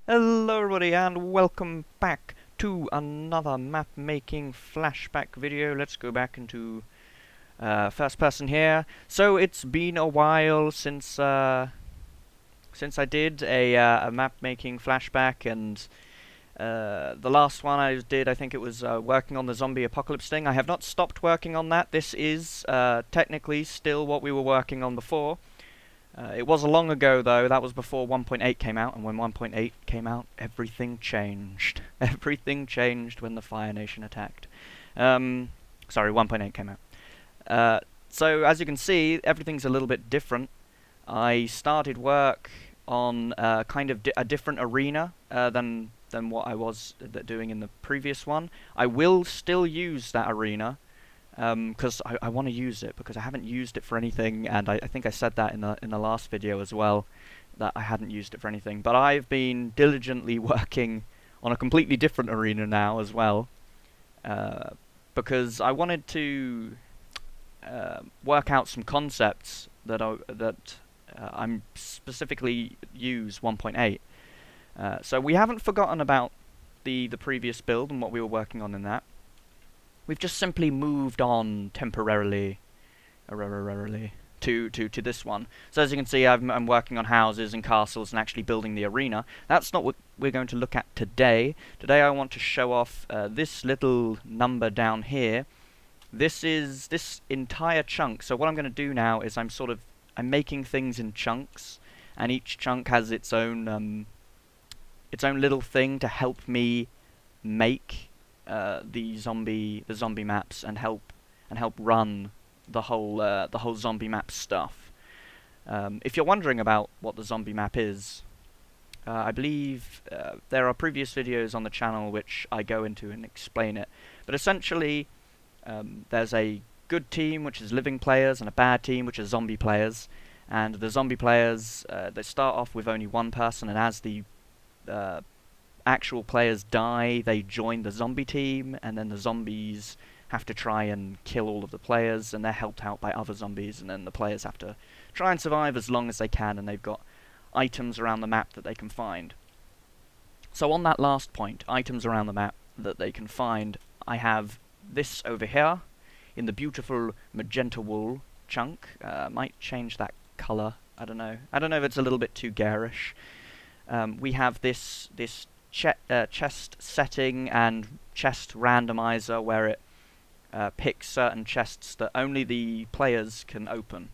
Hello everybody and welcome back to another map making flashback video. Let's go back into first person here. So it's been a while since I did a map making flashback, and the last one I did, I think it was working on the zombie apocalypse thing. I have not stopped working on that. This is technically still what we were working on before. It was long ago though. That was before 1.8 came out, and when 1.8 came out, everything changed. Everything changed when the Fire Nation attacked. Sorry, 1.8 came out. So as you can see, everything's a little bit different. I started work on kind of a different arena than what I was doing in the previous one. I will still use that arena, because I want to use it, because I haven't used it for anything, and I think I said that in the last video as well, that I hadn't used it for anything. But I've been diligently working on a completely different arena now as well, because I wanted to work out some concepts that I'm specifically use 1.8. So we haven't forgotten about the previous build and what we were working on in that. We've just simply moved on temporarily to this one. So as you can see, I'm working on houses and castles and actually building the arena. That's not what we're going to look at today. Today I want to show off this little number down here. This is this entire chunk. So what I'm going to do now is I'm making things in chunks, and each chunk has its own little thing to help me make the zombie maps and help run the whole zombie map stuff. If you're wondering about what the zombie map is, I believe there are previous videos on the channel which I go into and explain it. But essentially, there's a good team, which is living players, and a bad team, which is zombie players. And the zombie players, they start off with only one person, and as the actual players die, they join the zombie team, and then the zombies have to try and kill all of the players, and they're helped out by other zombies, and then the players have to try and survive as long as they can, and they've got items around the map that they can find. So on that last point, items around the map that they can find, I have this over here in the beautiful magenta wool chunk. Might change that colour, I don't know if it's a little bit too garish. We have this chest setting and chest randomizer, where it picks certain chests that only the players can open.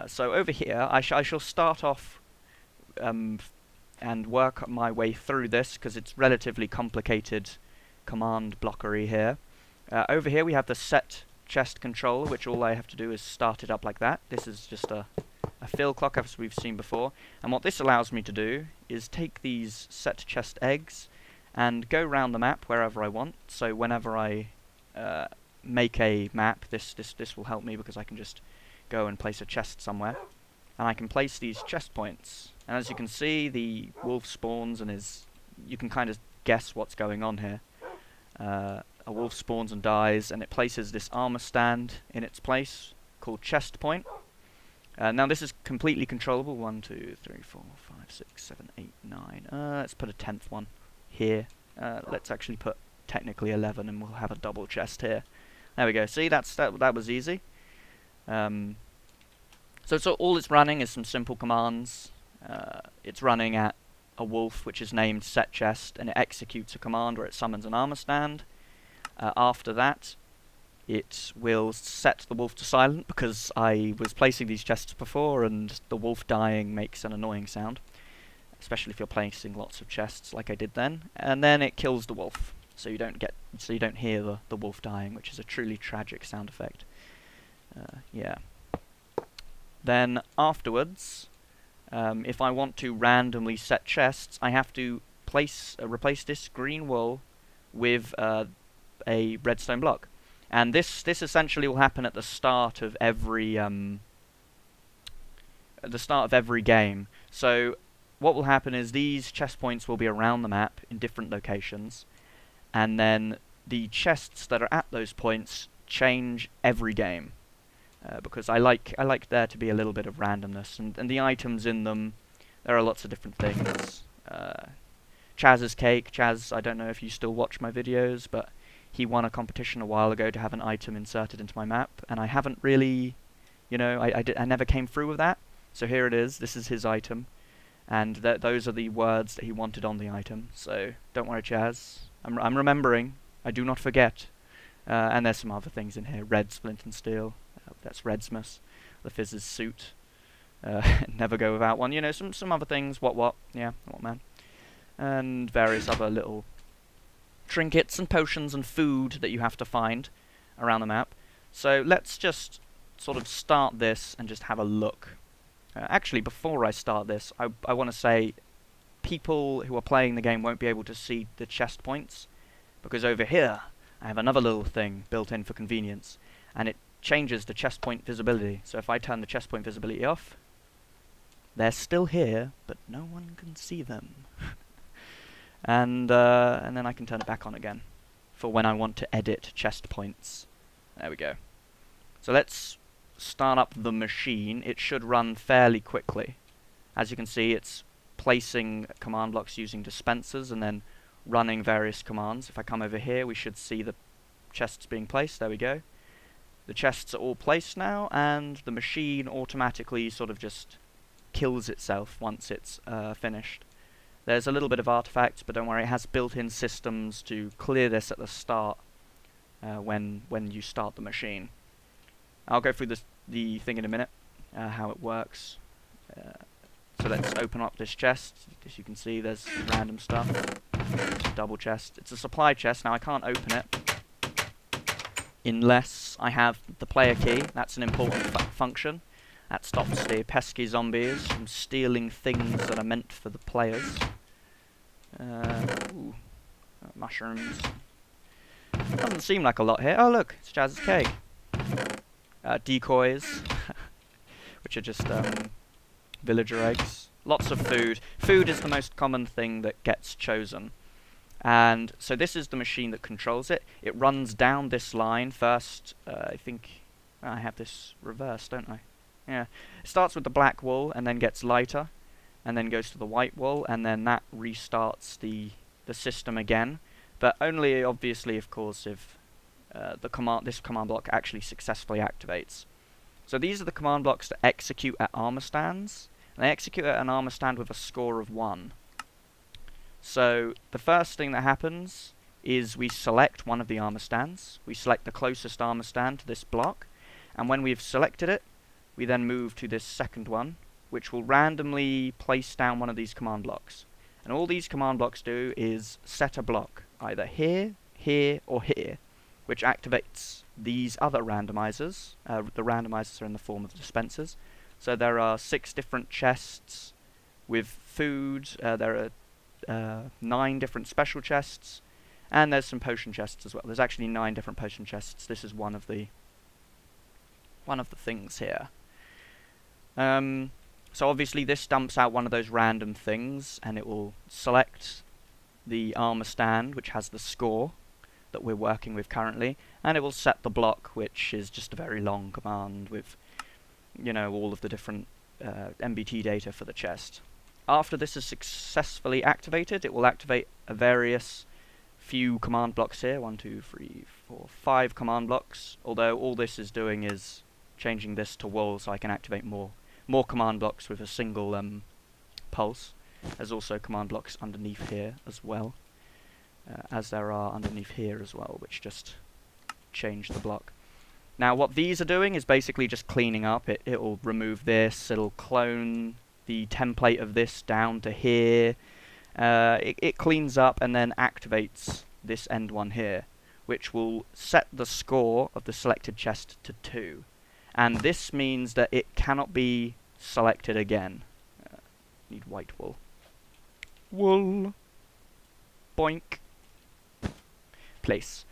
So over here, I shall start off and work my way through this, because it's relatively complicated command blockery here. Over here we have the set chest controller, which all I have to do is start it up like that. This is just a fill clock, as we've seen before, and what this allows me to do is take these set chest eggs and go around the map wherever I want. So whenever I make a map, this will help me, because I can just go and place a chest somewhere, and I can place these chest points. And as you can see, the wolf spawns, and you can kind of guess what's going on here. A wolf spawns and dies, and it places this armor stand in its place called chest point. Now this is completely controllable. 1, 2, 3, 4, 5, 6, 7, 8, 9. Let's put a 10th one here. Let's actually put technically 11, and we'll have a double chest here. There we go. See, that was easy. So all it's running is some simple commands. It's running at a wolf, which is named set chest, and it executes a command where it summons an armor stand. After that, it will set the wolf to silent, because I was placing these chests before, and the wolf dying makes an annoying sound, especially if you're placing lots of chests like I did then. And then it kills the wolf, so you don't hear the wolf dying, which is a truly tragic sound effect. Yeah. Then afterwards, if I want to randomly set chests, I have to replace this green wool with a redstone block. And this essentially will happen at the start of every game. So what will happen is these chest points will be around the map in different locations, and then the chests that are at those points change every game, because I like there to be a little bit of randomness, and the items in them, there are lots of different things. Chaz's cake. Chaz, I don't know if you still watch my videos, but he won a competition a while ago to have an item inserted into my map, and I haven't really, you know, I never came through with that. So here it is. This is his item, and those are the words that he wanted on the item. So don't worry, Chaz. I'm remembering. I do not forget. And there's some other things in here. Red splint and steel. That's Redsmus. The Fizz's suit. Never go without one. You know, some other things. What? Yeah, what man. And various other little trinkets and potions and food that you have to find around the map. So let's just sort of start this and just have a look. Actually, before I start this, I want to say people who are playing the game won't be able to see the chest points, because over here I have another little thing built in for convenience, and it changes the chest point visibility. So if I turn the chest point visibility off, they're still here, but no one can see them. And then I can turn it back on again for when I want to edit chest points. There we go. So let's start up the machine. It should run fairly quickly. As you can see, it's placing command blocks using dispensers and then running various commands. If I come over here, we should see the chests being placed. There we go. The chests are all placed now, and the machine automatically sort of just kills itself once it's finished. There's a little bit of artifacts, but don't worry, it has built-in systems to clear this at the start when you start the machine. I'll go through the thing in a minute, how it works. So let's open up this chest. As you can see, there's random stuff. It's a double chest. It's a supply chest. Now I can't open it unless I have the player key. That's an important function. That stops the pesky zombies from stealing things that are meant for the players. Mushrooms. Doesn't seem like a lot here. Oh look, it's Chaz's cake. Decoys, which are just villager eggs. Lots of food. Food is the most common thing that gets chosen. And so this is the machine that controls it. It runs down this line first. I think I have this reversed, don't I? Yeah. It starts with the black wool and then gets lighter, and then goes to the white wool, and then that restarts the system again. But only, obviously, of course, if this command block actually successfully activates. So these are the command blocks that execute at armor stands. And they execute at an armor stand with a score of 1. So the first thing that happens is we select one of the armor stands. We select the closest armor stand to this block, and when we've selected it, we then move to this second one, which will randomly place down one of these command blocks. And all these command blocks do is set a block, either here, here, or here, which activates these other randomizers. The randomizers are in the form of dispensers. So there are 6 different chests with food. There are 9 different special chests, and there's some potion chests as well. There's actually 9 different potion chests. This is one of the things here. So obviously this dumps out one of those random things, and it will select the armor stand, which has the score that we're working with currently, and it will set the block, which is just a very long command with, you know, all of the different MBT data for the chest. After this is successfully activated, it will activate a various few command blocks here. 1, 2, 3, 4, 5 command blocks, although all this is doing is changing this to wool so I can activate more command blocks with a single pulse. There's also command blocks underneath here as well, as there are underneath here as well, which just change the block. Now what these are doing is basically just cleaning up. It'll remove this, it'll clone the template of this down to here. It cleans up and then activates this end one here, which will set the score of the selected chest to 2. And this means that it cannot be selected again. Need white wool. Wool. Boink. Place.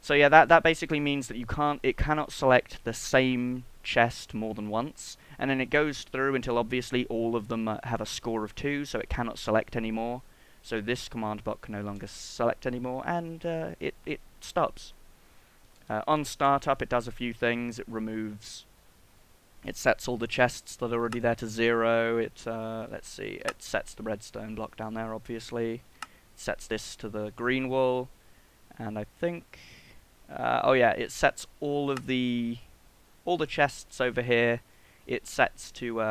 So yeah, that basically means that it cannot select the same chest more than once, and then it goes through until obviously all of them have a score of 2, so it cannot select anymore. So this command block can no longer select anymore, and it stops. On startup, it does a few things. It sets all the chests that are already there to 0. Let's see, it sets the redstone block down there, obviously. sets this to the green wall, and I think, oh yeah, it sets all the chests over here. It sets to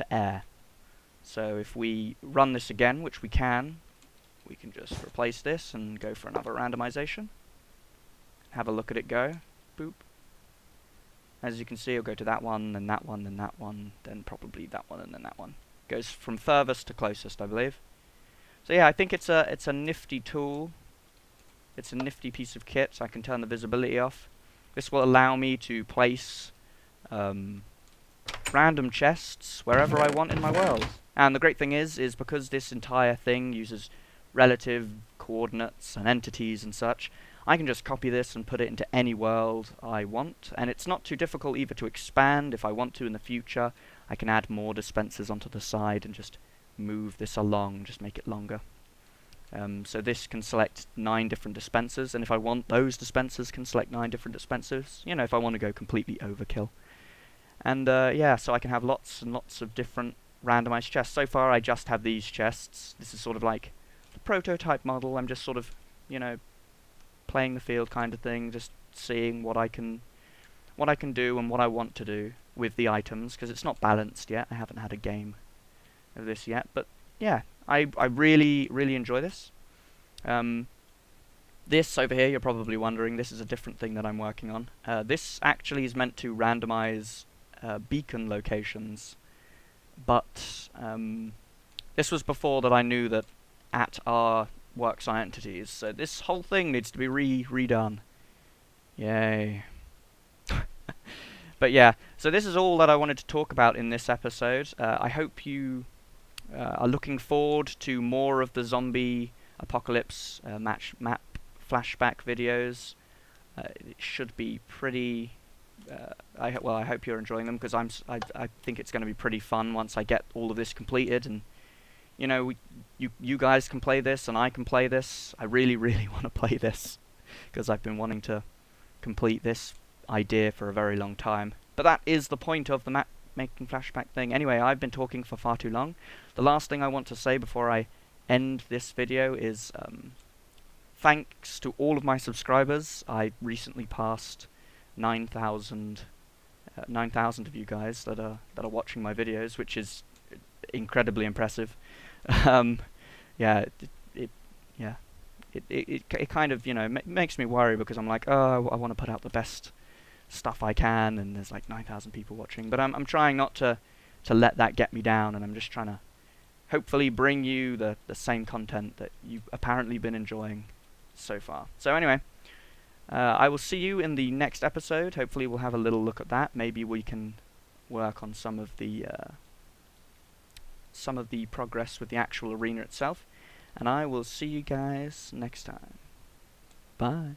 air. So if we run this again, which we can just replace this and go for another randomization. Have a look at it go. Boop. As you can see, it'll go to that one, then that one, then that one, then probably that one, and then that one. Goes from furthest to closest, I believe. So yeah, I think it's a nifty tool. It's a nifty piece of kit. I can turn the visibility off. This will allow me to place random chests wherever I want in my world. And the great thing is because this entire thing uses relative coordinates and entities and such, I can just copy this and put it into any world I want, and it's not too difficult either to expand. If I want to in the future, I can add more dispensers onto the side and just move this along, just make it longer. So this can select 9 different dispensers, and if I want, those dispensers can select 9 different dispensers, you know, if I want to go completely overkill. And yeah, so I can have lots and lots of different randomized chests. So far I just have these chests. This is sort of like the prototype model. I'm just sort of, you know, playing the field kind of thing, just seeing what I can do and what I want to do with the items, because it's not balanced yet. I haven't had a game of this yet, but yeah, I really enjoy this. This over here, you're probably wondering, this is a different thing that I'm working on. This actually is meant to randomize beacon locations, but this was before that I knew that at our worksite entities, so this whole thing needs to be redone. Yay. But yeah, so this is all that I wanted to talk about in this episode. I hope you are looking forward to more of the zombie apocalypse map flashback videos. It should be pretty... I hope you're enjoying them, because I think it's going to be pretty fun once I get all of this completed, and you know, you guys can play this and I can play this. I really want to play this because I've been wanting to complete this idea for a very long time. But that is the point of the map-making flashback thing. Anyway, I've been talking for far too long. The last thing I want to say before I end this video is thanks to all of my subscribers. I recently passed 9,000 of you guys that are watching my videos, which is incredibly impressive. Yeah, it kind of, you know, makes me worry, because I'm like, oh, I want to put out the best stuff I can, and there's like 9,000 people watching. But I'm trying not to let that get me down, and I'm just trying to hopefully bring you the same content that you've apparently been enjoying so far. So anyway, I will see you in the next episode. Hopefully we'll have a little look at that. Maybe we can work on some of the progress with the actual arena itself. And I will see you guys next time. Bye.